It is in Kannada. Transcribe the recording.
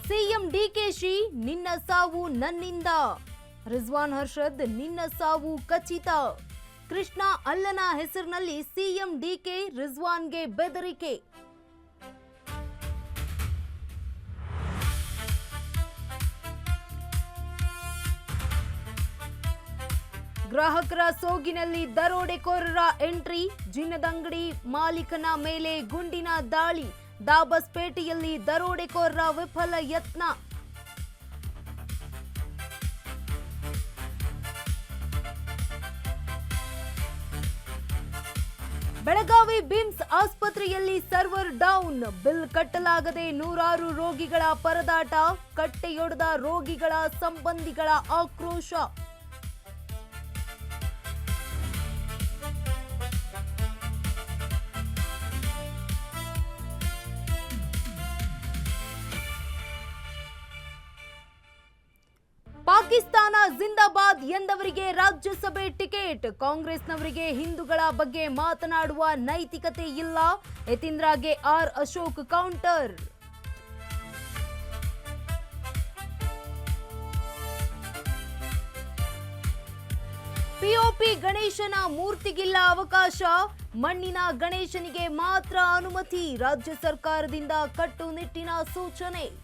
ಸಿಎಂ ಡಿಕೆಶಿ ನಿನ್ನ ಸಾವು ನನ್ನಿಂದ. ರಿಜ್ವಾನ್ ಹರ್ಷದ್ ನಿನ್ನ ಸಾವು ಖಚಿತ. ಕೃಷ್ಣ ಅಲ್ಲನ ಹೆಸರಿನಲ್ಲಿ ಸಿಎಂ ಡಿಕೆ ರಿಜ್ವಾನ್ಗೆ ಬೆದರಿಕೆ. ಗ್ರಾಹಕರ ಸೋಗಿನಲ್ಲಿ ದರೋಡೆಕೋರರ ಎಂಟ್ರಿ. ಜಿನ್ನದಂಗಡಿ ಮಾಲೀಕನ ಮೇಲೆ ಗುಂಡಿನ ದಾಳಿ. ದಾಬಸ್ಪೇಟೆಯಲ್ಲಿ ದರೋಡೆಕೋರರ ವಿಫಲ ಯತ್ನ. ಬೆಳಗಾವಿ ಬಿಮ್ಸ್ ಆಸ್ಪತ್ರೆಯಲ್ಲಿ ಸರ್ವರ್ ಡೌನ್. ಬಿಲ್ ಕಟ್ಟಲಾಗದೆ ನೂರಾರು ರೋಗಿಗಳ ಪರದಾಟ. ಕಟ್ಟೆಯೊಡೆದ ರೋಗಿಗಳ ಸಂಬಂಧಿಗಳ ಆಕ್ರೋಶ. ಪಾಕಿಸ್ತಾನ ಜಿಂದಾಬಾದ್ ಎಂದವರಿಗೆ ರಾಜ್ಯಸಭೆ ಟಿಕೆಟ್. ಕಾಂಗ್ರೆಸ್ನವರಿಗೆ ಹಿಂದೂಗಳ ಬಗ್ಗೆ ಮಾತನಾಡುವ ನೈತಿಕತೆ ಇಲ್ಲ. ಯತೀಂದ್ರಗೆ ಆರ್ ಅಶೋಕ್ ಕೌಂಟರ್. ಪಿಒಪಿ ಗಣೇಶನ ಮೂರ್ತಿಗಿಲ್ಲ ಅವಕಾಶ. ಮಣ್ಣಿನ ಗಣೇಶನಿಗೆ ಮಾತ್ರ ಅನುಮತಿ. ರಾಜ್ಯ ಸರ್ಕಾರದಿಂದ ಕಟ್ಟುನಿಟ್ಟಿನ ಸೂಚನೆ.